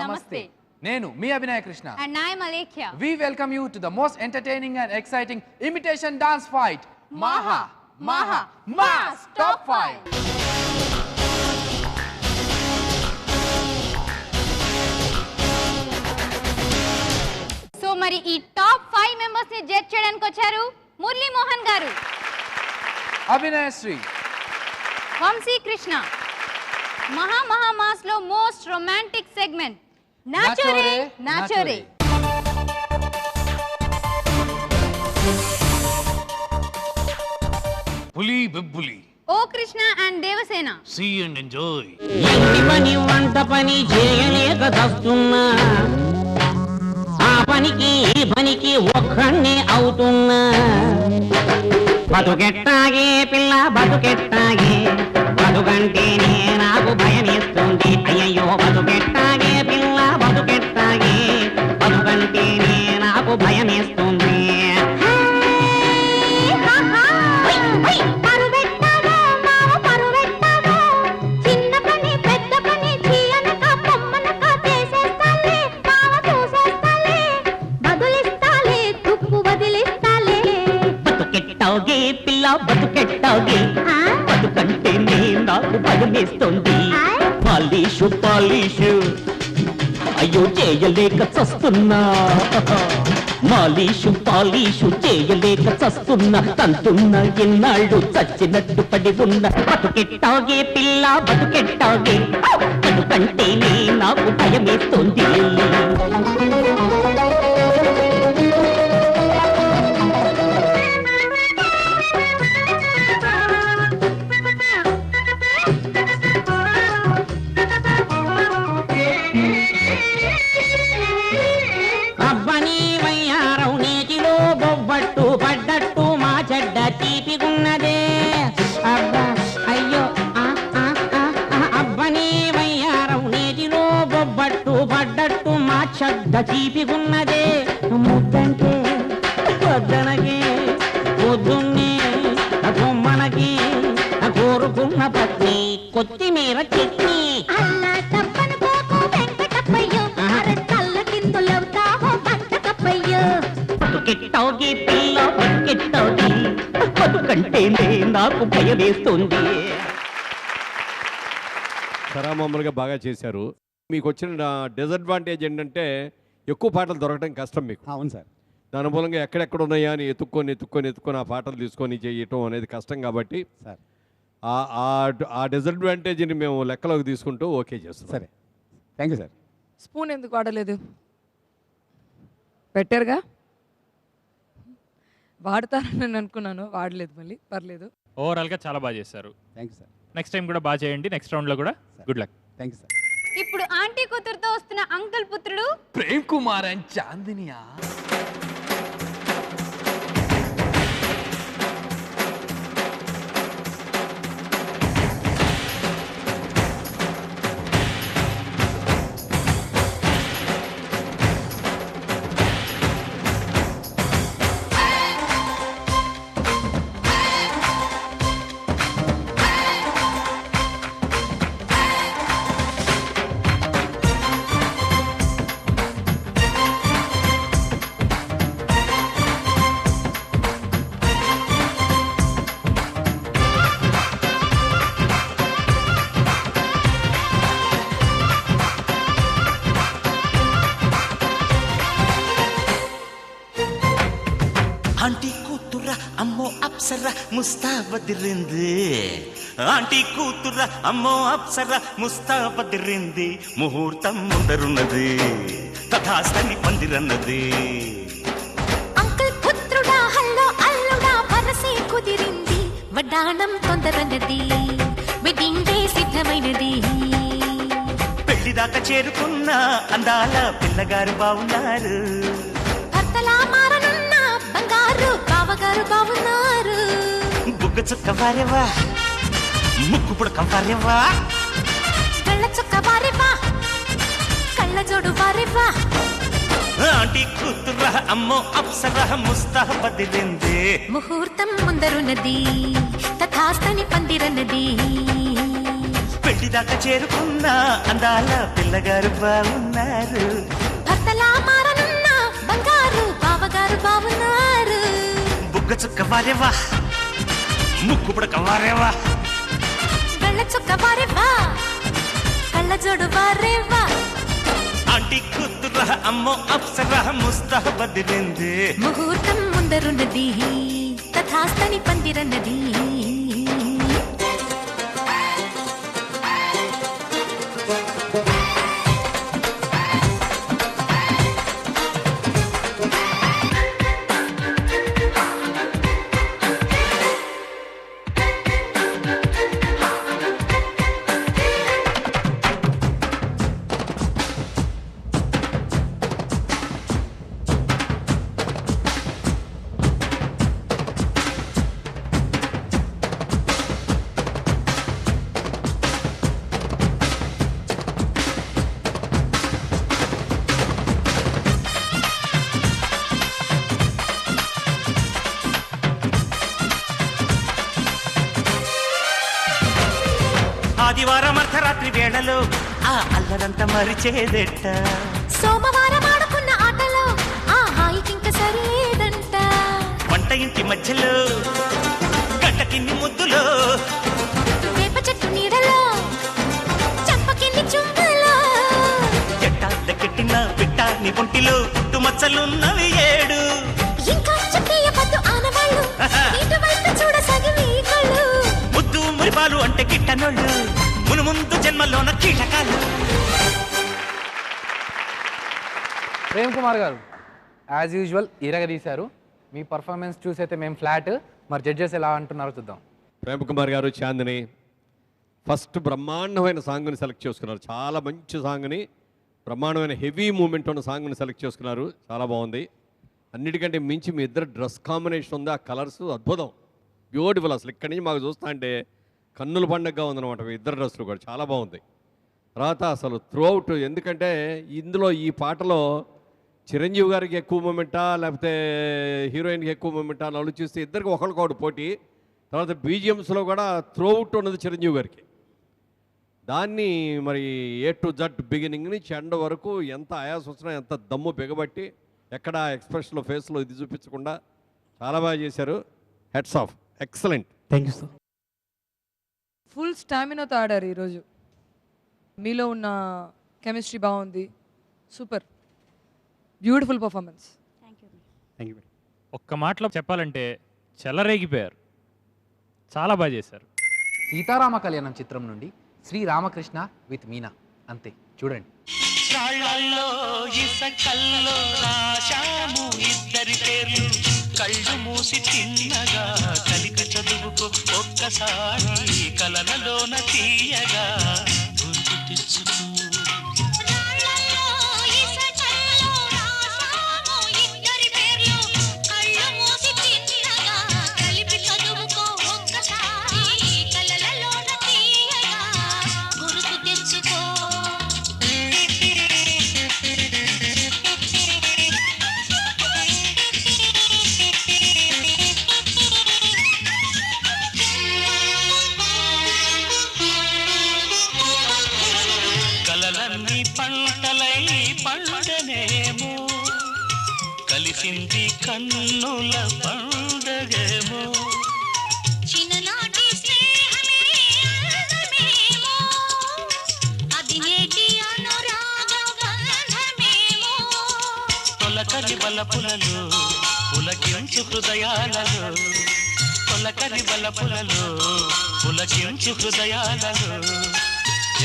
Namaste. Nenu, me Abhinay Krishna. And I am Alekhya. We welcome you to the most entertaining and exciting imitation dance fight. Maha, Mass Top 5. So మరి ఈ top 5 members ని judge చేయడానికి వచ్చారు మురళీ మోహన్ గారు, Abhinay Sri, Vamsi Krishna. Mass లో most romantic segment నాచోరే. పులి బెబ్బులి. ఓ Krishna and Devasena. See and enjoy. ఎన్ని పని వంట పని చేయలేక తస్తున్నా, ఆ పనికి ఈ పనికి ఒక్కడే అవుతున్నా. బతుకెట్టాగే పిల్ల బతుకెట్టాగే, బతుకంటేనే నాకు భయమేస్తుంది. అయ్యయ్యో బతుకెట్టాగే పిల్ల బతుకెట్టాగే, బతుకంటేనే నాకు భయమేస్తుంది. పిల్ల బతుకెట్టాగే, బతుకంటే నాకు భయమేస్తుంది. పాలీషు అయ్యో చేయలేక చస్తున్నా, పాలీషు చేయలేక చస్తున్నా. తంతున్నా ఎన్నాళ్ళు చచ్చినట్టు పడి ఉన్నా. బతుకెట్టాగే పిల్ల బతుకెట్టాగే, బతుకంటే నాకు భయమేస్తుంది. పడ్డట్టు మా చెడ్డ తీపిగున్నదే. అబ్బా అయ్యో అబ్బని వయ్యారం నీటిలో బొబ్బట్టు పడ్డట్టు మా చెడ్డ తీపిగున్నదే. ముద్దంటే పొద్దనకి పొద్దున్నే బొమ్మనకి కోరుకున్న పత్ని కొత్తిమీర చట్నీ. బతుకెట్టాగే పిల్ల బతుకెట్టాగే, బతుకంటేనే నాకు భయమేస్తుంది. మామూలుగా బాగా చేశారు. మీకు వచ్చిన డిసడ్వాంటేజ్ ఏంటంటే ఎక్కువ పాటలు దొరకడం కష్టం మీకు. అవును సార్. దాని మూలంగా ఎక్కడెక్కడ ఉన్నాయా అని ఎత్తుక్కొని ఆ పాటలు తీసుకొని చేయటం అనేది కష్టం. కాబట్టి సార్ ఆ డిసడ్వాంటేజ్ని మేము లెక్కలోకి తీసుకుంటూ ఓకే చేస్తాం. సరే, థ్యాంక్ యూ సార్. స్పూన్ ఎందుకు వాడలేదు? పెట్టారుగా, వాడతారని నేను అనుకున్నాను, వాడలేదు. మళ్ళీ పర్లేదు. ఓవరాల్ గా చాలా బాగా చేశారు. Thank you sir. Next time కూడా బాగా చేయండి. నెక్స్ట్ రౌండ్ లో కూడా good luck. Thank you sir. ఇప్పుడు ఆంటీ కూతురుతో వస్తున్న అంకుల్ పుత్రుడు Prem Kumar and Chandiniya. Aunty కూతుర అమ్మో అప్సర ముస్తాబదిరింది. ఆంటీ కూతుర అమ్మో అప్సర ముస్తాబదిరింది. ముహూర్తం ముందరున్నది, తథాస్తని పందిరన్నది. అంకుల్ పుత్రుడా హల్లో అల్లుడా వరసే కుదిరింది. వడ్డాణం తొందరన్నది, వెడ్డింగ్ డే సిద్ధమైనది. పెళ్లిదాకా చేరుకున్న అందాల పిల్లగారు బావున్నారు. భర్తలా మారనున్న బంగారు బావగారు బావున్నారు. బుగ్గ చుక్క వారేవా, ముక్కు పుడక వారేవా, కళ్ళ చుక్క వారేవా, కళ్ళ జోడు వారేవా. ఆంటీ కూతుర అమ్మో అప్సర ముస్తాబదిరింది. ముహూర్తం ముందరున్నది, తథాస్తని పందిరన్నది. పెళ్లి దాకా చేరుకున్న అందాల పిల్లగారు బాగున్నారు. భర్తలా మారనున్న బంగారు బావగారు బావున్నారు. బుగ్గ చుక్క వారేవా, ముక్కు పుడక వారేవా, వెళ్ళ చుక్క వారేవా, కళ్ళ జోడు వారేవా. ఆంటీ కూతురా అమ్మో అప్సరా ముస్తా బదిలింది. ముహూర్తం ముందరున్నది తథాస్తని పందిరన్నది. ఆదివారం అర్ధరాత్రి వేళలో ఆ అల్లరంతా మరిచేదెట్ట. సోమవారం ఆడుకున్న ఆటలో ఆ హాయికింక సరేదంట. వంట ఇంటి మధ్యలో గంటకిన్ని ముద్దులో, వేప చెట్టు నీడలో చంపకిన్ని చుంబలో, ఎట్టాల కెట్టిన పిట్టాని పొంటిలో పుట్టు మచ్చలున్నవి 7. ఇంకా చెప్పేయవద్దు ఆనవాళ్ళు, ఇటువైపు చూడసాగి మీ కళ్ళు. ముద్దు మురిపాలు అంటే గిట్టనోళ్ళు, మును ముందు జన్మలోన కీటకాలు. ప్రేమ్ కుమార్ గారు యాజ్ యూజువల్ ఇరగదీశారు. మీ పర్ఫార్మెన్స్ చూసైతే మేము ఫ్లాట్, మరి జడ్జెస్ ఎలా అంటున్నారో చూద్దాం. ప్రేమ్ కుమార్ గారు చాందిని ఫస్ట్ బ్రహ్మాండమైన సాంగ్ని సెలెక్ట్ చేసుకున్నారు. చాలా మంచి సాంగ్ని, బ్రహ్మాండమైన హెవీ మూమెంట్ ఉన్న సాంగ్ని సెలెక్ట్ చేసుకున్నారు. చాలా బాగుంది. అన్నిటికంటే మించి మీ ఇద్దరు డ్రెస్ కాంబినేషన్ ఉంది, ఆ కలర్స్ అద్భుతం, బ్యూటిఫుల్. అసలు ఇక్కడి నుంచి మాకు చూస్తా అంటే కన్నుల పండగగా ఉందన్నమాట. మీ ఇద్దరు డ్రెస్సులు కూడా చాలా బాగుంది. తర్వాత అసలు త్రూ అవుట్, ఎందుకంటే ఇందులో ఈ పాటలో చిరంజీవి గారికి ఎక్కువ మూమెంటా లేకపోతే హీరోయిన్కి ఎక్కువ మూమెంటా అని ఆలోచిస్తే ఇద్దరికి ఒకరికొకటి పోటీ. తర్వాత బీజిఎమ్స్లో కూడా త్రూ అవుట్ ఉన్నది చిరంజీవి గారికి. దాన్ని మరి A to Z బిగినింగ్ నుంచి ఎండ్ వరకు ఎంత ఆయాస వచ్చినా, ఎంత దమ్ము బిగబట్టి, ఎక్కడ ఎక్స్ప్రెషన్లో ఫేస్లో ఇది చూపించకుండా చాలా బాగా చేశారు. Heads off, excellent. Thank you sir. Full స్టామినాతో ఆడారు ఈరోజు. మీలో ఉన్న కెమిస్ట్రీ బాగుంది. Super, beautiful performance. Thank you. ఒక్క మాటలో చెప్పాలంటే చెలరేగిపోయారు. చాలా బాగా చేశారు. సీతారామ కళ్యాణం చిత్రం నుండి శ్రీ రామకృష్ణ విత్ మీనా, అంతే చూడండి. రాళ్ళల్లో ఇసకల్లో రాశాము ఇద్దరి పేర్లు, కళ్ళు మూసి తిన్నగా కలిపి చదువుకో ఒక్కసారి, కలనలోన తీయగా గుర్తు తెచ్చుకో. పంటలై పండనేమో, కలిసింది కన్నుల పండగేమో. చిన్ననాటి స్నేహమే అందమేమో, అది నేటి అనురాగ బంధమేమో. తొలకరి బలపులలో పులకించు హృదయాలలో, తొలకరి బలపులలో పులకించు హృదయాలలో,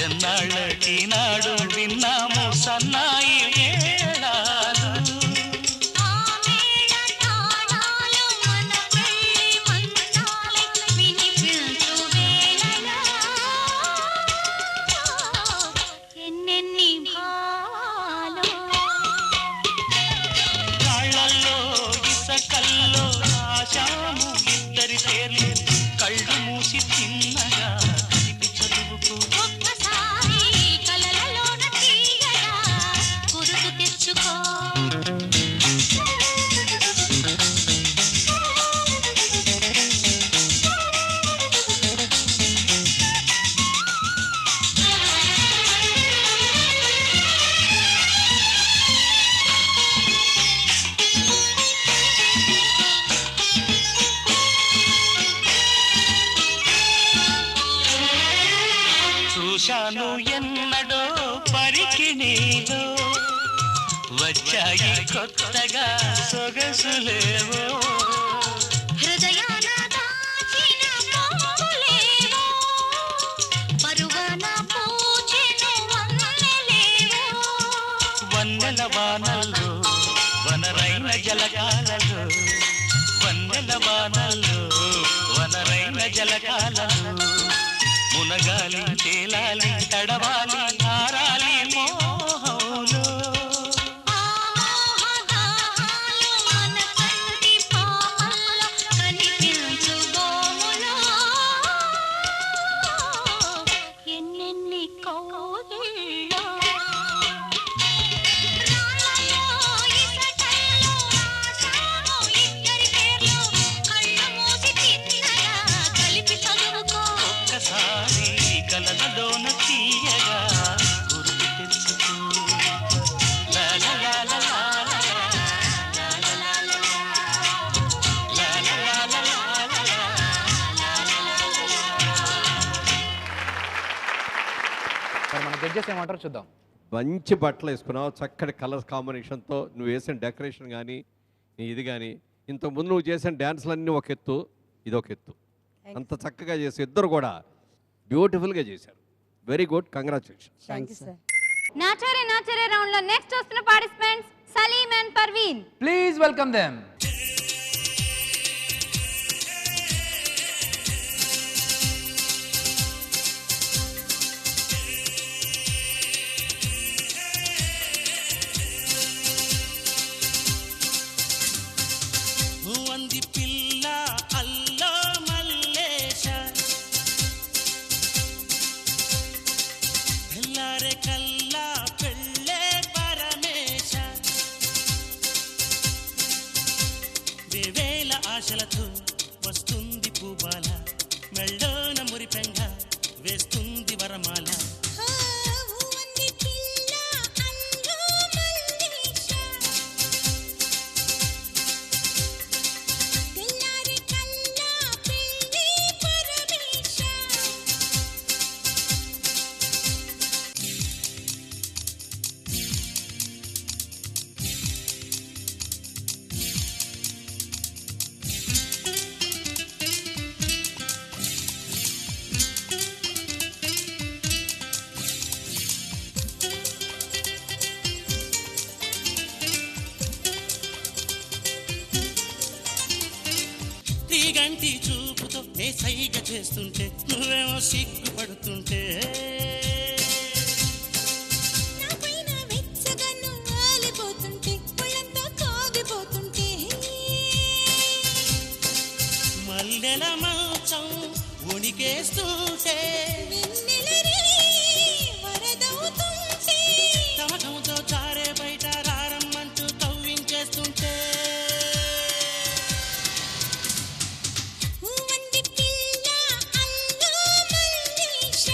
ఎన్నాళ్ళకి నాడు విన్నాము సన్నాయి మేళాలు. రాళ్ళల్లో ఇసకల్లో రాశాము ఇద్దరి పేర్లు, కళ్ళు మూసి తిన్నగా కలిపి చదువుకో. ఒక్కసారి కలలలోన తీయగా గుర్తు ఉన్నదో పరికిణీలో వచ్చాయి కొత్తగా సొగసులేవో హృదయాన దాచిన పొంగులేవో పరువాన పూచెను వన్నెలేవో వన్నెల వానల్లో వనరైన జలకాలలో వన్నెల వానల్లో వనరైన జలకాలలో మునగాలి తేలాలి తడవాలి ఆరాలి మోహంలో ఆ మోహగాలు మన కంటి పాపల్లో కనిపించు గోములో ఎన్నెన్ని కౌగిళ్ళో రాళ్ళలో ఇసటల్లో రాసామో ఇద్దరి పేర్లు కళ్ళు మూసి తిన్నగా కలిపి చదువుకో ఒక్కసారి కలలలోన తీయగా గుర్తు తెచ్చుకో లా లా లా లా లా లా లా లా లా లా లా లా లా లా మరి మన జడ్జెస్ ఏమంటారో చూద్దాం. మంచి బట్టలు వేసుకున్నావు, చక్కటి కలర్ కాంబినేషన్తో నువ్వు వేసిన డెకరేషన్ కానీ ఇది కానీ ఇంతకుముందు నువ్వు చేసిన డ్యాన్స్లన్నీ ఒక ఎత్తు, ఇది ఒక ఎత్తు. అంత చక్కగా చేసి ఇద్దరు కూడా బ్యూటిఫుల్గా చేశారు. Very good, congratulation. నాచరే రౌండ్ లో నెక్స్ట్ వస్తున్న participants Salim and Parveen. Please welcome them. వంది పిల్ల అల్లో మల్లేశ తెల్లారే కల్లా పెళ్ళే పరమేశ వేవేల ఆశలతో వస్తుంది పూబాల మెళ్ళోన మురిపెంగ వేస్తుంది వరమాల వంది పిల్ల అల్లో మల్లేశ తెల్లారి కల్లా పెళ్ళి పరమేశ తీగంటి చూపుతో నే సైగ చేస్తుంటే నువ్వేమో సిగ్గుపడుతుంటే నా పైన వెచ్చగా నువ్వు వాలిపోతుంటే ఒళ్ళంతా కాగిపోతుంటే మల్లెల మంచం ఉణికేస్తుంటే వెన్నెలరే వరదవుతుంటే తమకంతో చారే బయట రారమ్మంటూ కవ్వించేస్తుంటే వంది పిల్ల అల్లో మల్లేశ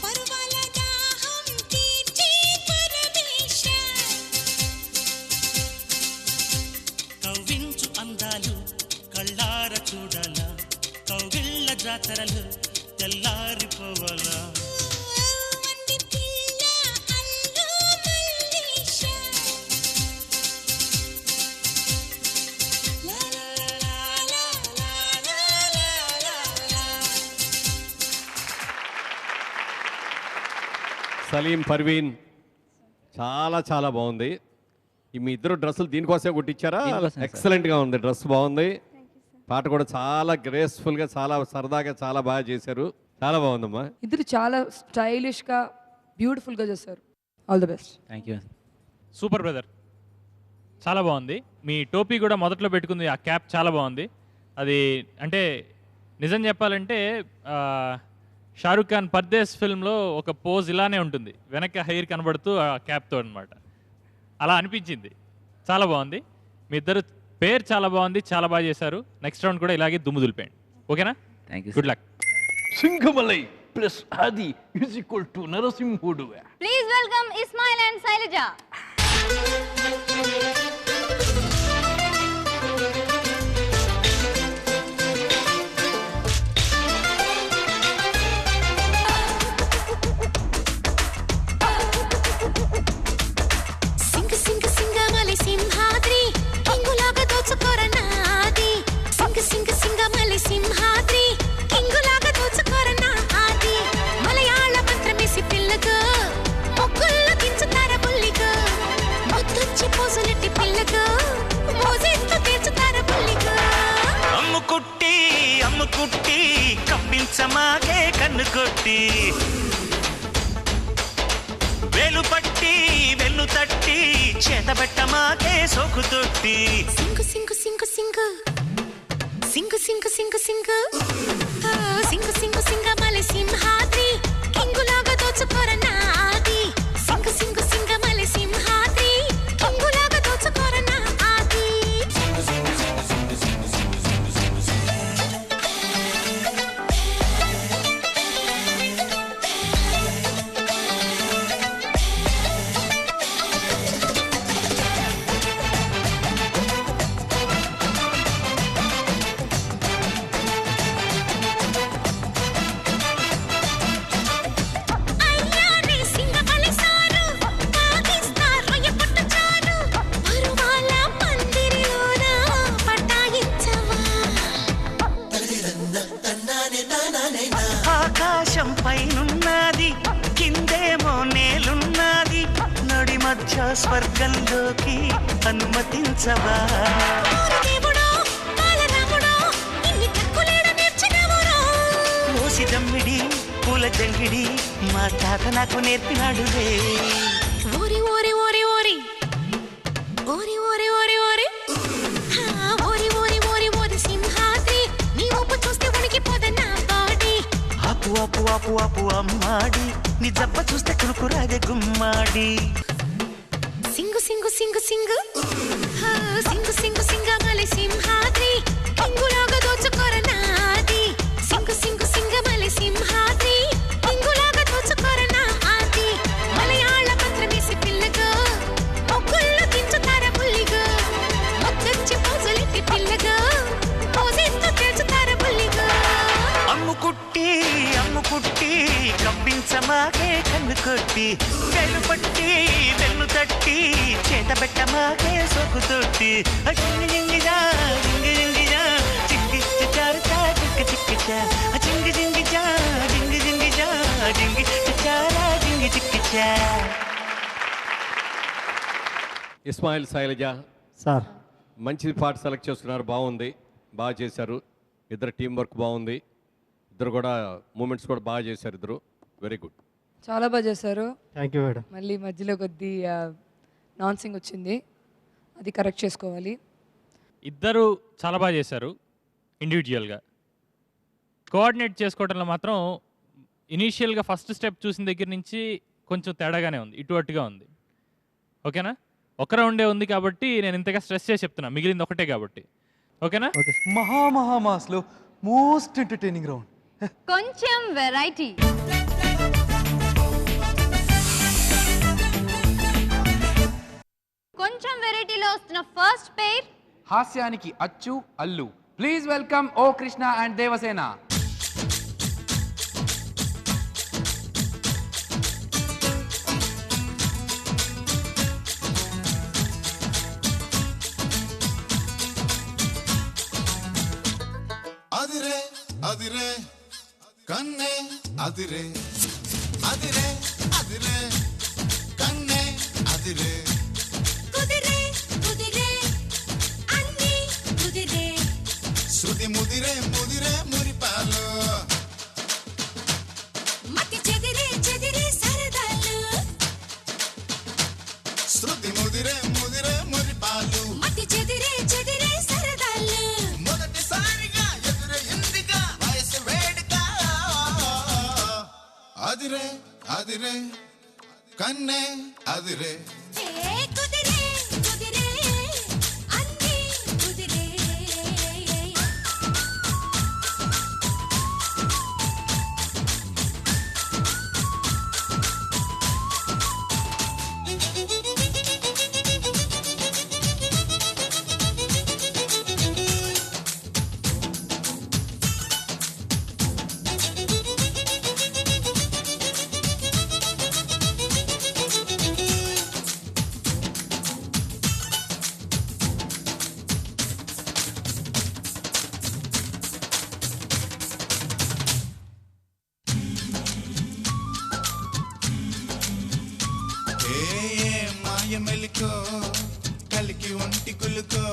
పరువాల దాహం తీర్చే పరమేశ కవ్వించు అందాలు కళ్ళార చూడాలా కౌగిళ్ళ జాతరలు తెల్లారిపోవాలా వంది పిల్ల అల్లో మల్లేశ లా లా లా లా లా లా లా సలీం, పర్వీన్ చాలా చాలా బాగుంది. ఈ మీ ఇద్దరు డ్రెస్సులు దీనికోసమే కుట్టించారా? ఎక్సలెంట్గా ఉంది, డ్రెస్ బాగుంది. పాట కూడా చాలా గ్రేస్ఫుల్గా, చాలా సరదాగా, చాలా బాగా చేశారు. చాలా బాగుందమ్మా. ఇద్దరు చాలా స్టైలిష్గా బ్యూటిఫుల్గా చేశారు. All the best. Thank you. Super brother, చాలా బాగుంది. మీ టోపీ కూడా మొదట్లో పెట్టుకుంది, ఆ క్యాప్ చాలా బాగుంది. అది అంటే నిజం చెప్పాలంటే షారుఖ్ ఖాన్ పర్దేశ్ ఫిల్మ్లో ఒక పోజ్ ఇలానే ఉంటుంది, వెనక్కి హెయిర్ కనబడుతూ ఆ క్యాప్తో అనమాట. అలా అనిపించింది. చాలా బాగుంది. మీ ఇద్దరు పేరు చాలా బాగుంది, చాలా బాగా చేశారు. నెక్స్ట్ రౌండ్ కూడా ఇలాగే దుమ్ము దులిపేయండి, ఓకేనా? Thank you. Good luck. Singamalai plus Adi is equal to Narasimhudu. Please welcome Ismail and Shailaja. కొట్టి వేలు పట్టి వెన్ను తట్టి చేతబెట్ట మాకే సోకు తొట్టి సింగు సింగు సింగు సింగు సింగు సింగు సింగు సింగు సింగు సింగు సింగమలై సింహాద్రి కింగులాగా దోచుకోర నాది సింగు సింగు సింగమలై సింహాద్రి కింగులాగా దోచుకోర నాది అయ్యానే సింగమలై సారు పాకిస్తా రొయ్య పుట్టు చారు పరువాల పందిరిలోన పటాయించవా ఆకాశం పైనున్నది కిందేమో నేలున్నది నడి మధ్య స్వర్గంలోకి అనుమతించవా దేవుడో బాలరాముడో ఇన్ని తక్కులేడ నేర్చినవురో ఓసి దమ్మిడి పూల జంగిడి మా తాత నాకు నేర్పినాడులే ఓరి ఓరి ఓరి ఓరి ఓరి ఓరి ఓరి ఓరి ఓరి ఓరి ఓరి ఓరి సింహాద్రి నీ ఊపు చూస్తే ఉనికిపోద నా బాడీ ఆపు ఆపు ఆపు ఆపు అమ్మాడి నీ జబ్బ చూస్తే కురుకురాగే గుమ్మాడి సింగు సింగు సింగు సింగు సింగు సింగు సింగమలై సింహాద్రి కింగులాగా దోచుకోర నాది సింగు సింగు సింగమలై సింహాద్రి కింగులాగా దోచుకోర నాది మలయాళ పత్రమేసి పిల్లగా ఒక్కళ్ళు దించుతార బుల్లిగా ముద్దొచ్చి పోజులెత్తి పిల్లగా పోజేస్తూ తెలుచుతార బుల్లిగా అమ్ముకుట్టి కప్పించమాకే కన్ను కొట్టి వేలు పట్టి వెన్ను తట్టి చేతబెట్ట మాకే సోకు తొట్టి జింగి జింగిజా జింగి జింగిజా జింగి చిచారుచా చిక్క చిక్కిచా జింగి జింగిజా జింగి జింగిజా జింగి చిచారా జింగి చిక్కిచా. ఇస్మాయిల్ శైలజ సార్ మంచి పాట సెలెక్ట్ చేసుకున్నారు, బాగుంది, బాగా చేశారు. ఇద్దరు టీం వర్క్ బాగుంది, ఇద్దరు కూడా మూమెంట్స్ కూడా బాగా చేశారు, ఇద్దరు వెరీ గుడ్. చాలా బాగా చేశారు. Thank you madam. మళ్ళీ మధ్యలో కొద్ది నాన్ సింగ్ వచ్చింది, అది కరెక్ట్ చేసుకోవాలి. ఇద్దరు చాలా బాగా చేశారు ఇండివిజువల్గా. కోఆర్డినేట్ చేసుకోవడంలో మాత్రం ఇనీషియల్గా ఫస్ట్ స్టెప్ చూసిన దగ్గర నుంచి కొంచెం తేడాగానే ఉంది, ఇటు అటుగా ఉంది. ఓకేనా? ఒక రౌండే ఉంది కాబట్టి నేను ఇంతగా స్ట్రెస్ చేసి చెప్తున్నా, మిగిలింది ఒకటే కాబట్టి. ఓకేనా? ఓకే. మహామాస్లో మోస్ట్ ఎంటర్టైనింగ్ రౌండ్. కొంచెం వెరైటీ. కొంచెం వెరైటీలో వస్తున్న ఫస్ట్ పేర్ హాస్యానికి అచ్చు అల్లు. ప్లీజ్ వెల్కమ్ ఓ కృష్ణ అండ్ దేవసేన. అదిరే అదిరే కన్నే అదిరే అదిరే అదిరే కన్నే అదిరే కుదిరే కుదిరే అన్ని కుదిరే శృతి ముదిరే ముదిరే మురిపాలు మతి చెదిరే చెదిరే సరదాలు శృతి ముదిరే ముదిరే మురిపాలు మతి చెదిరే చెదిరే సరదాలు మొదటిసారిగా ఎదురే ఇందిగా వయసు వేడుక అదిరే అదిరే కన్నే అదిరే ఏ కుదిరే కుదిరే అన్ని కుదిరే మెలికో కలికి ఒంటి కులుకో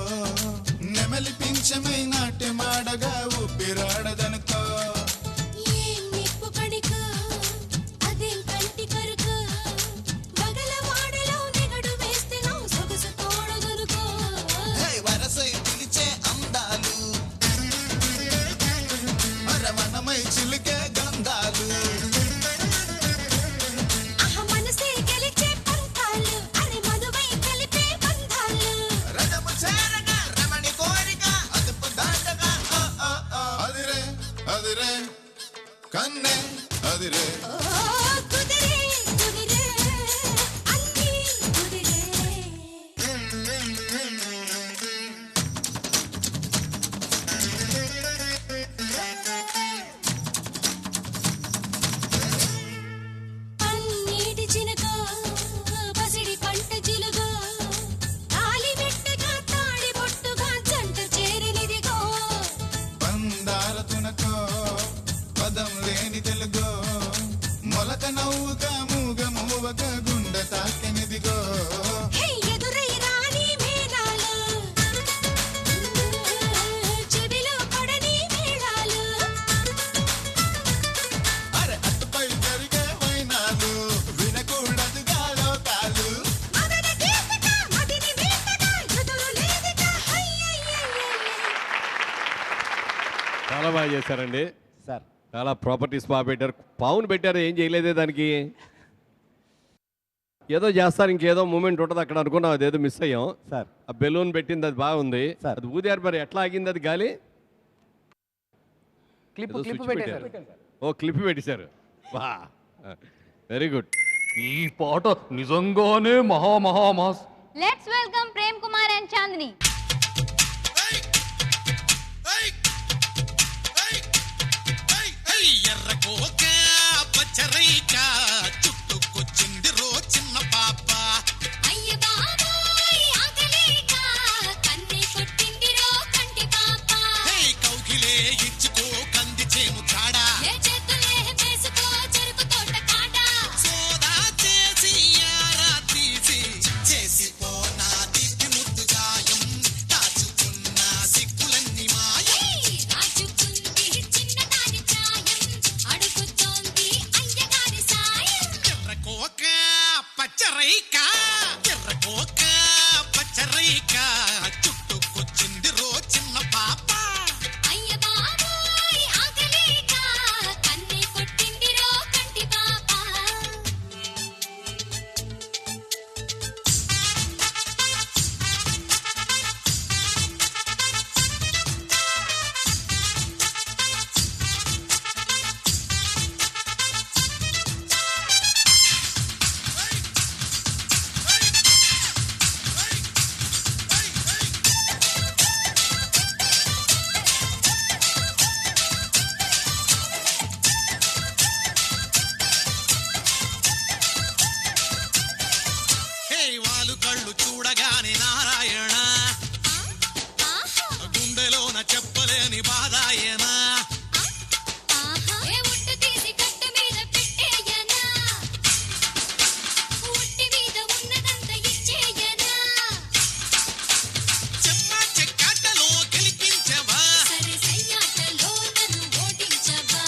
నెమలి పింఛమై నాట్యమాడగా ఊపిరాడదనుకో ఏం నిప్పు కడికో అదిరే కుదిరే కుదిరే అన్నీ కుదిరే అన్నిటి చినకో పసిడి పంట జిలుగో తాలి మెట్టగా తాడి బొట్టుగా జంట చేరినిదిగో బందార తునకో పదం లేని తెలుగో మొలక నవ్వుగా మూగ మూవగా గుండె తాకెనిదిగో హే ఎదురై రాని మేళాలు చెవిలో పడని మేళాలు అరే అటుపై జరిగే వైనాలు వినకూడదుగా లోకాలు మదన గీతక మదిని వీతక ఎదురు లేదిక హయ్యయ్యయ్యయ్య చాలా బాగా చేశారండి. సార్ చాలా ప్రాపర్టీస్ బాగా పెట్టారు. పావును పెట్టారు, ఏం చేయలేదే దానికి. ఏదో చేస్తారు, ఇంకేదో మూమెంట్ ఉంటుంది అక్కడ అనుకున్నాం, అదేదో మిస్ అయ్యాం. సార్ ఆ బెలూన్ పెట్టింది, అది బాగుంది. సార్. అది ఊదారు, మరి ఎట్లా ఆగింది అది గాలి? క్లిప్ ఏదో క్లిప్ switch పెట్టేశారు. ఓ క్లిప్ పెట్టేశారు. వా వెరీ గుడ్. ఈ పాట నిజంగానే మహా మహా mass. Let's welcome Prem Kumar and Chandini. ఎర్రకోక పచ్చరైక చుట్టుకొచ్చింది రో చిన్న పాప. అయ్య బాబోయ్ ఆకలేక కన్నే కొట్టిందిరో కంటి పాప కౌకిలే ఇచ్చుకో కంది చేను కాడా. ఏ చేతులే వేసుకో చెరుకు తోట కాట సోదా చేసి యారా తీసి చేసిపోనా దిద్ది ముద్దు గాయం. దాచుకున్న సిగ్గులన్నీ మాయం. రాజుకుంది చిన్నదాని ప్రాయం అడుగుతోంది అయ్యగారి సాయం ఎర్రకోక పచ్చరైక ఎర్రకోక పచ్చరైక చుట్టుకొచ్చింది రో చిన్న పాప. అయ్య బాబోయ్ ఆకలేక కన్నే కొట్టిందిరో కంటి పాప వాళ్ళు కళ్ళు చూడగానే నారాయణ గుండెలోన చెప్పలేని బాధాయనా. ఏ ఉట్టు తీసి కట్ట మీద పెట్టేయనా ఉట్టి మీద ఉన్నదంతా ఇచ్చేయనా చెమ్మ చెక్కాటలో గెలిపించవా. సరే సయ్యాటలో నన్ను ఓడించవా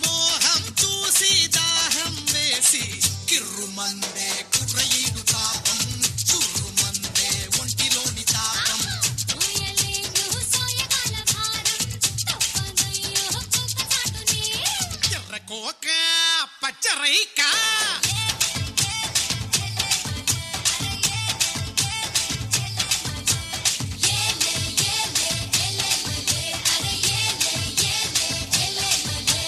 మోహం చూసి దాహం వేసి కిర్రుమందే కుర్రయీడు తాపం. చుర్రుమందే ఒంటిలోని తాపం. మోయలేను సోయగాల భారం తప్పదయ్యో కుక్కసాటుని ఎర్రకోక పచ్చరైక ఏలే ఏలే ఏలే మలే అరే ఏలే ఏలే ఏలే మలే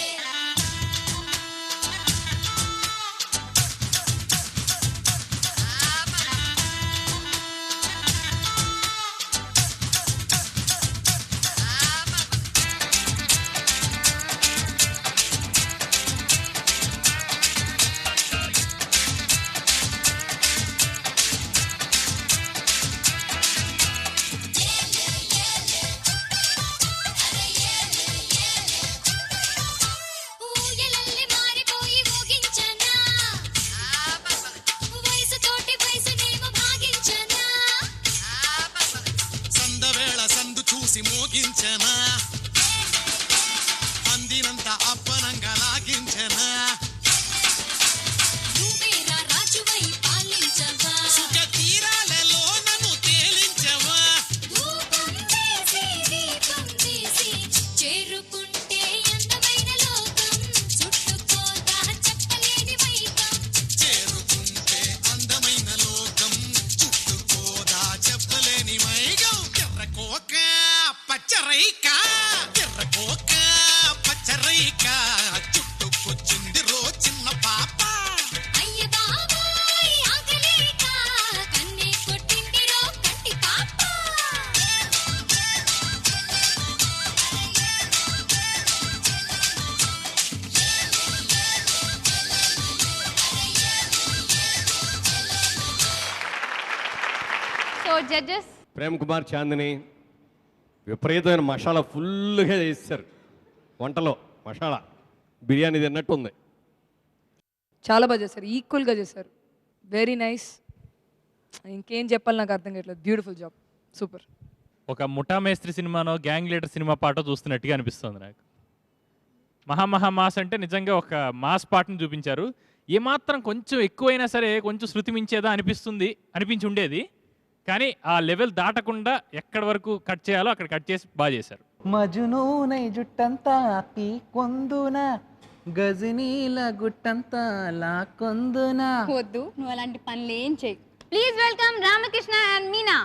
సో జడ్జెస్ ప్రేమ్ కుమార్ చాందిని విపరీతమైన మసాలా ఫుల్గా చేస్తారు వంటలో. మసాలా బిర్యానీ తిన్నట్టు ఉంది. చాలా బాగా చేశారు, ఈక్వల్గా చేశారు. Very nice. ఇంకేం చెప్పాలి నాకు అర్థం కావట్లేదు. Beautiful job, super. ఒక ముఠా మేస్త్రి సినిమానో గ్యాంగ్ లీడర్ సినిమా పాటో చూస్తున్నట్టుగా అనిపిస్తుంది నాకు. మహా మాస్ అంటే నిజంగా ఒక మాస్ పాటను చూపించారు. ఏమాత్రం కొంచెం ఎక్కువైనా సరే కొంచెం శృతి మించేదా అనిపించి ఉండేది, కానీ ఆ లెవెల్ దాటకుండా ఎక్కడి వరకు కట్ చేయాలో అక్కడ కట్ చేసి బాగా చేశారు. మజునూనై జుట్టంతా పీకొందున గజనీల గుట్టంతా లాకొందున. వద్దు, నువ్వు అలాంటి పనులు ఏం చేయి. Please welcome Ramakrishna and Meena.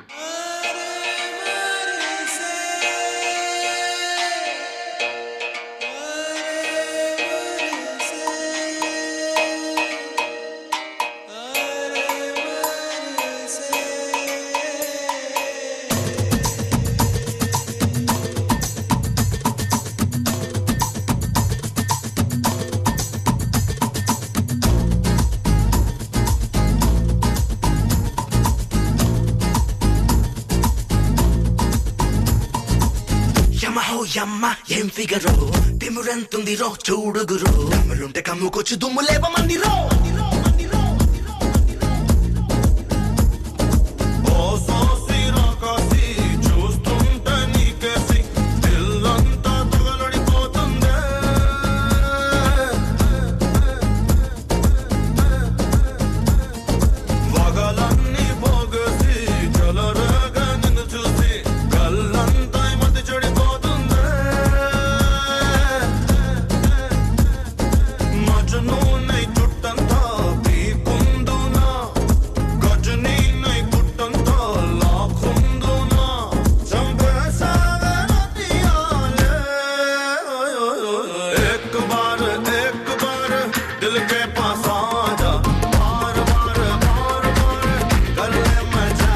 యమ్మ ఏం ఫిగరో తిమురెంతుంది రో చూడుగురు దమ్ములుంటే కమ్ముకొచ్చి దుమ్ము లేపమంది రో. చూస్తుంటే నీకేసి ఇల్లంతా తగలడిపోతుందే. వగలన్నీ పోగేసి చలరేగా నిన్ను చూసి కళ్ళంతా మతి చెడిపోతుంది. మజనూనై చుట్టంతా పీకుందునా గజనీనై గుట్టంతా లాకుందునా చంపేసావే నదియాలే. एक बार दिल के पास आजा बार बार कर ले मजा.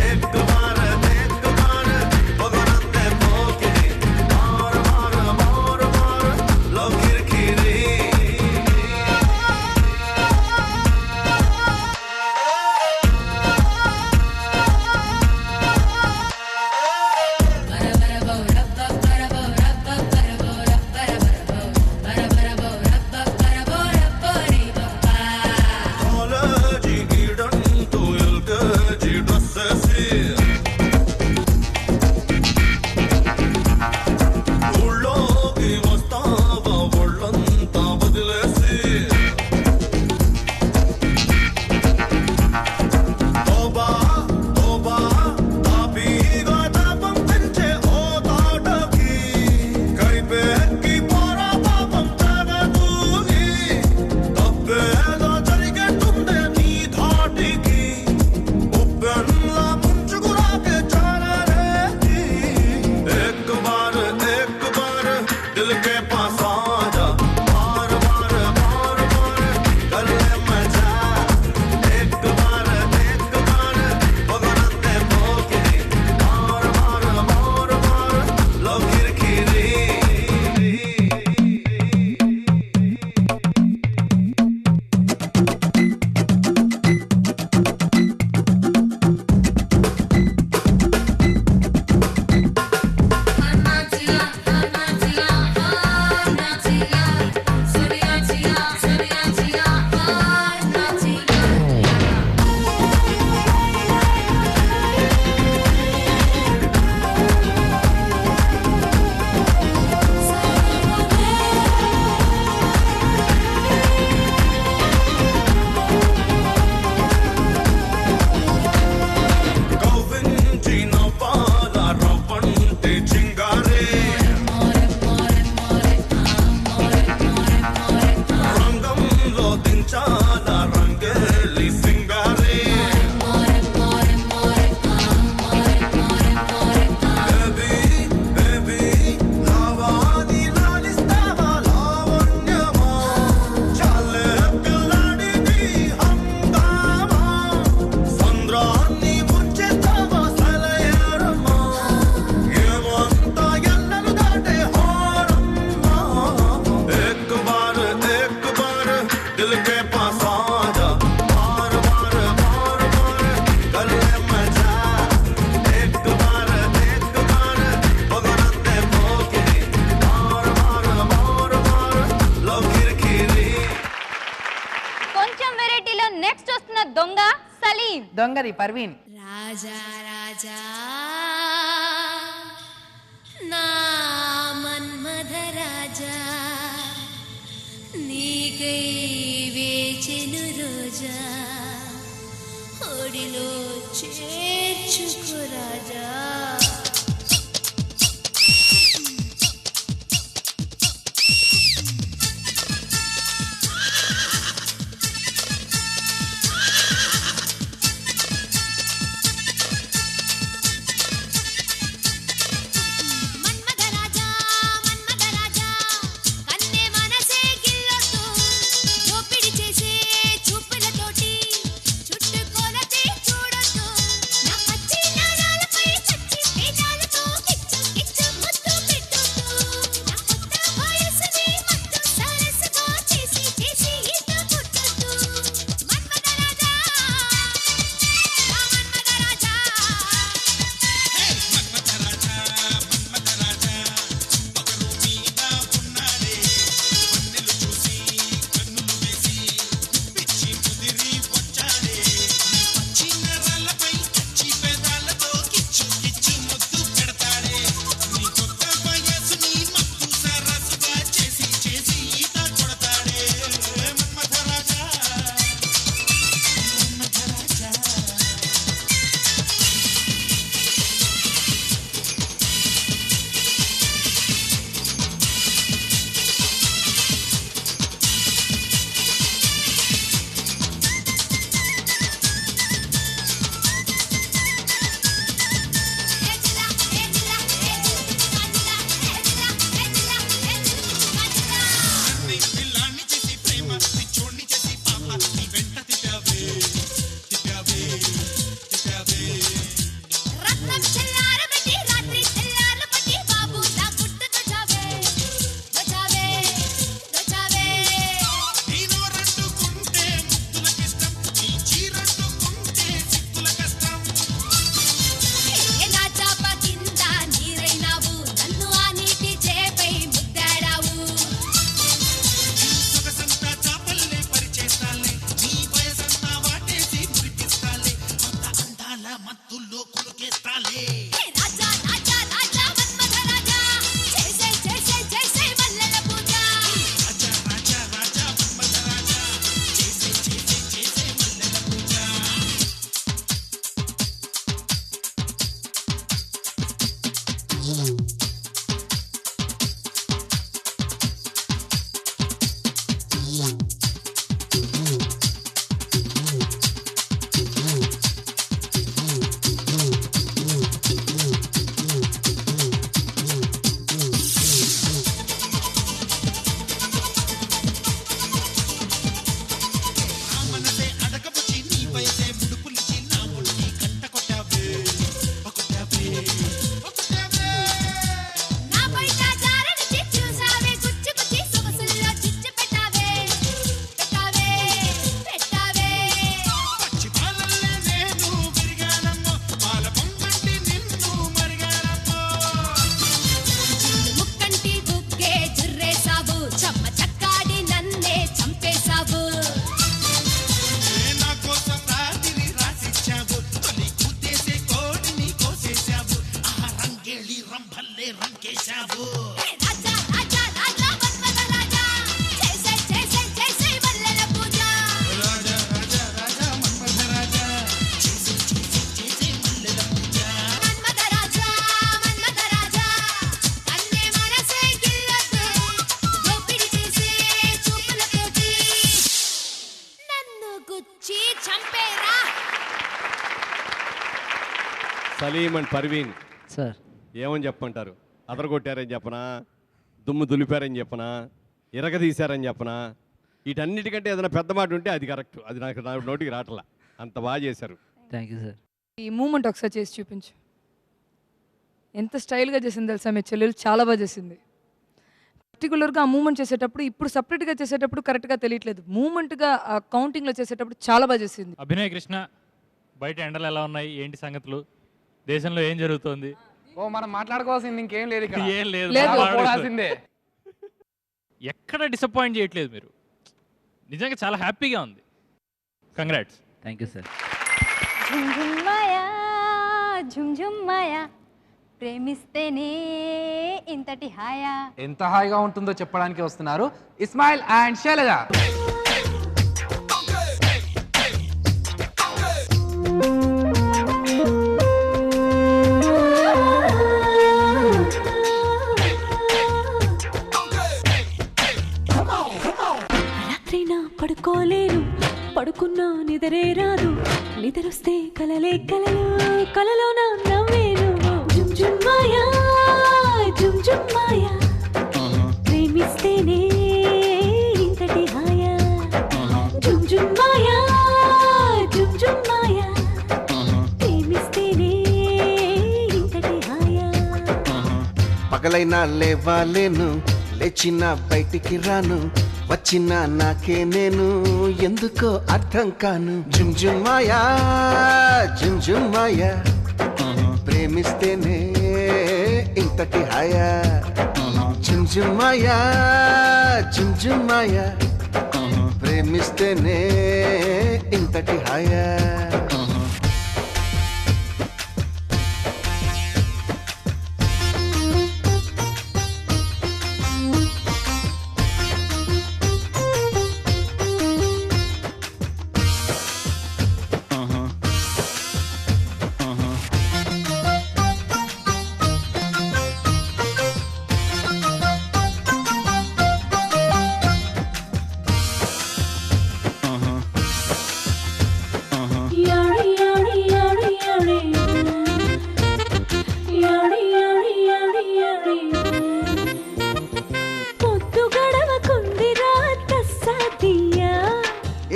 एक बार पगड़ते पोकिरी बार लो किरकिरी. నెక్స్ట్ వస్తున్న దొంగ సలీం. దొంగది పర్వీన్. రాజా రాజా నా మన్మథ రాజా నీకై వేచెను రోజా ఒడిలో చేర్చుకో రాజా. సలీం అండ్ పర్వీన్ సార్ ఏమని చెప్పమంటారు? అదరగొట్టారని చెప్పనా, దుమ్ము దులిపారని చెప్పనా, ఇరగదీశారని చెప్పనా, వీటన్నిటికంటే ఏదైనా పెద్ద మాట ఉంటే అది కరెక్ట్. అది నాకు నోటికి రావట్లా. అంత బాగా చేశారు. Thank you sir. ఈ మూమెంట్ ఒకసారి చేసి చూపించు. ఎంత స్టైల్గా చేసింది తెలుసా మీ చెల్లెలు, చాలా బాగా చేసింది. పర్టికులర్గా ఆ మూమెంట్ చేసేటప్పుడు, ఇప్పుడు సపరేట్గా చేసేటప్పుడు కరెక్ట్గా తెలియట్లేదు, మూమెంట్గా ఆ కౌంటింగ్లో చేసేటప్పుడు చాలా బాగా చేసింది. అభినయ్ కృష్ణ, బయట ఎండలు ఎలా ఉన్నాయి, ఏంటి సంగతులు, దేశంలో ఏం జరుగుతోంది? ఓ మనం మాట్లాడుకోవాల్సింది ఇంకేం లేదు ఇక్కడ. ఏం లేదు, పోవాల్సిందే. ఎక్కడ డిసప్పాయింట్ చేయట్లేదు మీరు, నిజంగా చాలా హ్యాపీగా ఉంది. కంగ్రాట్స్. Thank you sir. ఝుంఝుమ్మాయా ఝుంఝుమ్మాయా ప్రేమిస్తేనే ఇంతటి హాయా. ఎంత హాయిగా ఉంటుందో చెప్పడానికి వస్తున్నారు ఇస్మాయిల్ అండ్ శైలజ. రాత్రైనా పడుకోలేను, పడుకున్నా నిద్రే రాదు, నిద్రొస్తే కలలే కలలు, కలలో నా నవ్వేను. జుమ్జుమ్మాయా జుమ్జుమ్మాయా ప్రేమిస్తేనే ఇంతటి హాయా. జుమ్జుమ్మాయా జుమ్జుమ్మాయా ప్రేమిస్తేనే ఇంతటి హాయా. పగలైనా లేవాలేను, లేచిన బయటికి రాను, వచ్చిన నాకే నేను ఎందుకో అర్థం కాను. జుమ్జుమ్మాయా జుమ్జుమ్మాయా ప్రేమిస్తేనే ఇంతటి హాయా. జుమ్జుమ్మాయా జుమ్జుమ్మాయా ప్రేమిస్తేనే ఇంతటి హాయా.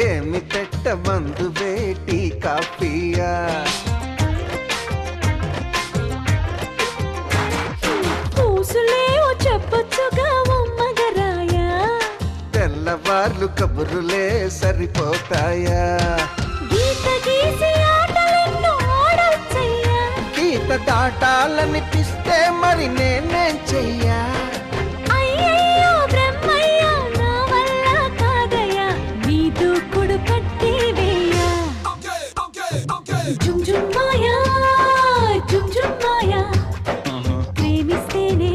ఏమి పెట్ట మందు వేటి కాఫీయా, పూసులేవో చెప్పొచ్చుగా మగరాయా, తెల్లవార్లు కబురులే సరిపోతాయా. గీత గీసి ఆటలెన్నో ఆడొచ్చయ్యా, గీత దాటాలనిపిస్తే మరి నేనేం చెయ్యా. అయ్యయ్యో బ్రహ్మయ్యా నా వల్ల కాదయ్యా, నీ దూకుడు కట్టి వేయ్యా. జుమ్జుమ్మాయా జుమ్జుమ్మాయా ప్రేమిస్తేనే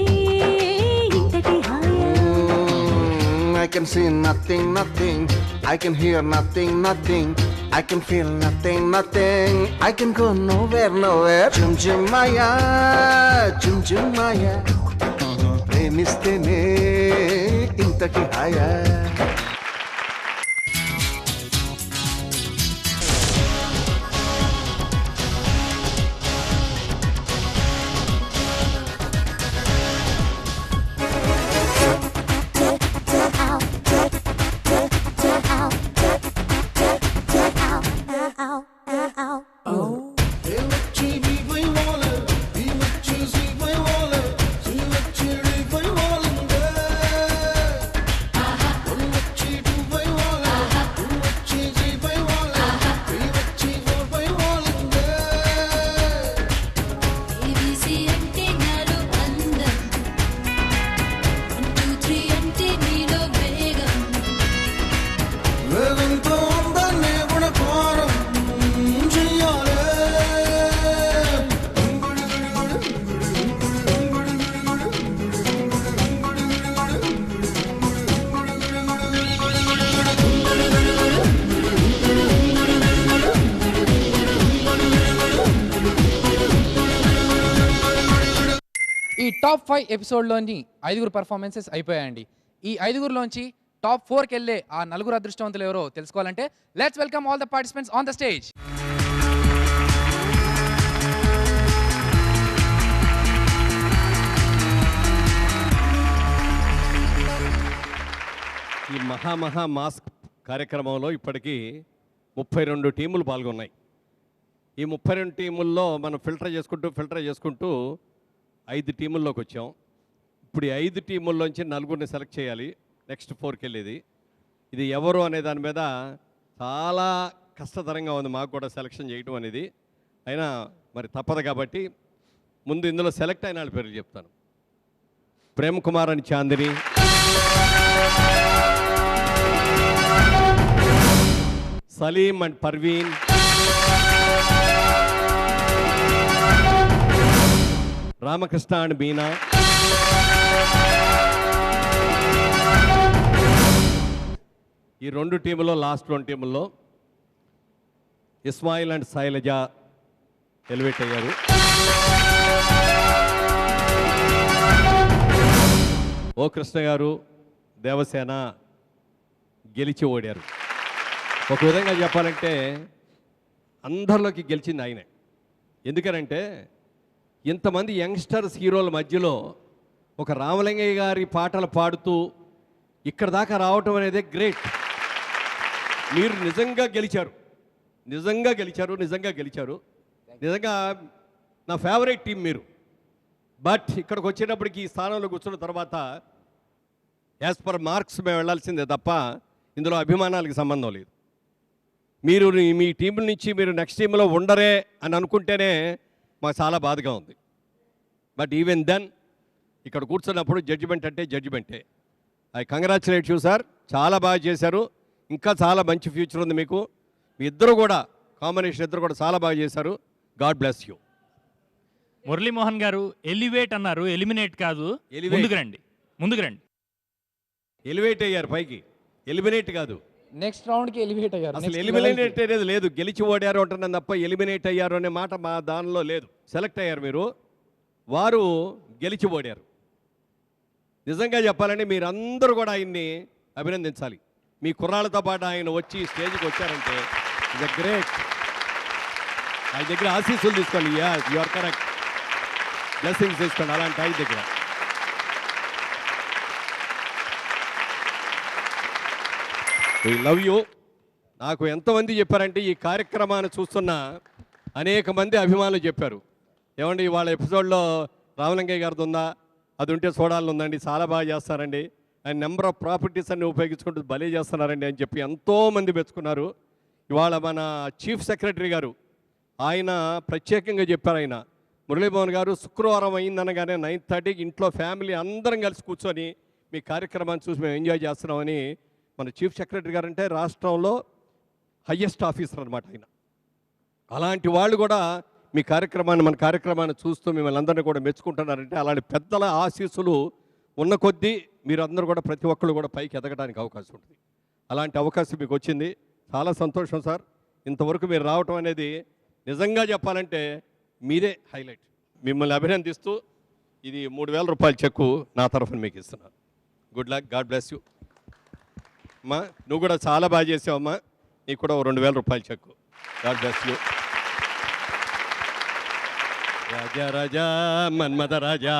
ఇంతటి హాయా. I can see nothing, nothing. I can hear nothing, nothing. I can feel nothing, nothing. I can go nowhere, nowhere. Jumjumaya, Jumjumaya. ప్రేమిస్తేనే ఇంతటి హాయా. ఈ టాప్ 5 ఎపిసోడ్లోని 5 పర్ఫార్మెన్సెస్ అయిపోయాయండి. ఈ 5లోంచి టాప్ 4కి వెళ్ళే ఆ 4 అదృష్టవంతులు ఎవరో తెలుసుకోవాలంటే let's welcome all the participants on the stage. ఈ మహా మాస్క్ కార్యక్రమంలో ఇప్పటికీ 32 టీములు పాల్గొన్నాయి. ఈ 32 టీముల్లో మనం ఫిల్టర్ చేసుకుంటూ 5 టీముల్లోకి వచ్చాం. ఇప్పుడు ఈ 5 టీముల్లోంచి 4ని సెలెక్ట్ చేయాలి నెక్స్ట్ 4కి వెళ్ళేది. ఇది ఎవరు అనే దాని మీద చాలా కష్టతరంగా ఉంది మాకు కూడా సెలెక్షన్ చేయటం అనేది. అయినా మరి తప్పదు కాబట్టి ముందు ఇందులో సెలెక్ట్ అయిన వాళ్ళ పేర్లు చెప్తాను. ప్రేమ్ కుమార్ అని చాందిని, సలీం అండ్ పర్వీన్, రామకృష్ణ అండ్ బీనా, ఈ 2 టీముల్లో లాస్ట్ 2 టీముల్లో ఇస్మాయిల్ అండ్ శైలజ ఎలివేట్ అయ్యారు. ఓ కృష్ణ గారు, దేవసేన గెలిచి ఓడారు. ఒక విధంగా చెప్పాలంటే అందరిలోకి గెలిచింది ఆయనే. ఎందుకనంటే ఇంతమంది యంగ్స్టర్స్ హీరోల మధ్యలో ఒక రామలింగయ్య గారి పాటలు పాడుతూ ఇక్కడ దాకా రావటం అనేది గ్రేట్. మీరు నిజంగా గెలిచారు, నిజంగా గెలిచారు, నిజంగా గెలిచారు. నిజంగా నా ఫేవరెట్ టీం మీరు. బట్ ఇక్కడికి వచ్చేటప్పటికి ఈ స్థానంలో కూర్చున్న తర్వాత యాజ్ పర్ మార్క్స్ మేము వెళ్ళాల్సిందే తప్ప ఇందులో అభిమానాలకు సంబంధం లేదు. మీరు మీ టీం నుంచి మీరు నెక్స్ట్ టీంలో ఉండరే అని అనుకుంటేనే మాకు చాలా బాధగా ఉంది. బట్ ఈవెన్ దెన్ ఇక్కడ కూర్చున్నప్పుడు జడ్జిమెంట్ అంటే జడ్జిమెంటే. ఐ కంగ్రాచులేట్ యూ సార్, చాలా బాగా చేశారు. ఇంకా చాలా మంచి ఫ్యూచర్ ఉంది మీకు. మీ ఇద్దరు కూడా కాంబినేషన్ ఇద్దరు కూడా చాలా బాగా చేశారు. God bless you. మురళీమోహన్ గారు ఎలివేట్ అన్నారు, ఎలిమినేట్ కాదు. ముందుకు రండి, ముందుకు రండి. ఎలివేట్ అయ్యారు పైకి, ఎలిమినేట్ కాదు. నెక్స్ట్ రౌండ్కి ఎలివేట్ అయ్యారు. అసలు ఎలిమినేట్ అనేది లేదు, గెలిచి ఓడారు అంటున్నాను తప్ప ఎలిమినేట్ అయ్యారు అనే మాట మా దానిలో లేదు. సెలెక్ట్ అయ్యారు మీరు, వారు గెలిచి ఓడారు. నిజంగా చెప్పాలంటే మీరందరూ కూడా ఆయన్ని అభినందించాలి. మీ కుర్రాళ్ళతో పాటు ఆయన వచ్చి స్టేజ్కి వచ్చారంటే ఇట్స్ ఎ గ్రేట్. ఆయన దగ్గర ఆశీస్సులు తీసుకోండి. యు ఆర్ కరెక్ట్, బ్లెస్సింగ్స్ తీసుకోండి అలాంటి ఆయన దగ్గర. I love you. నాకు ఎంతమంది చెప్పారంటే ఈ కార్యక్రమాన్ని చూస్తున్న అనేక మంది అభిమానులు చెప్పారు, ఏమండి ఇవాళ ఎపిసోడ్లో రామలింగయ్య గారిది ఉందా, అది ఉంటే చూడాలని ఉందండి, చాలా బాగా చేస్తారండి, ఆయన నెంబర్ ఆఫ్ ప్రాపర్టీస్ అన్ని ఉపయోగించుకుంటూ భలే చేస్తున్నారండి అని చెప్పి ఎంతోమంది మెచ్చుకున్నారు. ఇవాళ మన చీఫ్ సెక్రటరీ గారు ఆయన ప్రత్యేకంగా చెప్పారు. ఆయన మురళీమోహన్ గారు శుక్రవారం అయిందనగానే 9:30కి ఇంట్లో ఫ్యామిలీ అందరం కలిసి కూర్చొని మీ కార్యక్రమాన్ని చూసి మేము ఎంజాయ్ చేస్తున్నామని. మన చీఫ్ సెక్రటరీ గారు అంటే రాష్ట్రంలో హయ్యెస్ట్ ఆఫీసర్ అనమాట ఆయన. అలాంటి వాళ్ళు కూడా మీ కార్యక్రమాన్ని, మన కార్యక్రమాన్ని చూస్తూ మిమ్మల్ని అందరినీ కూడా మెచ్చుకుంటున్నారంటే అలాంటి పెద్దల ఆశీస్సులు ఉన్న కొద్దీ మీరు అందరూ కూడా ప్రతి ఒక్కళ్ళు కూడా పైకి ఎదగడానికి అవకాశం ఉంటుంది. అలాంటి అవకాశం మీకు వచ్చింది, చాలా సంతోషం సార్. ఇంతవరకు మీరు రావటం అనేది నిజంగా చెప్పాలంటే మీరే హైలైట్. మిమ్మల్ని అభినందిస్తూ ఇది 3000 రూపాయల చెక్కు నా తరఫున మీకు ఇస్తున్నాను. Good luck, God bless you. అమ్మా నువ్వు కూడా చాలా బాగా చేసావమ్మా, నీకు కూడా 2000 రూపాయల చెక్కు. God bless you. రాజా రాజా మన్మథ రాజా.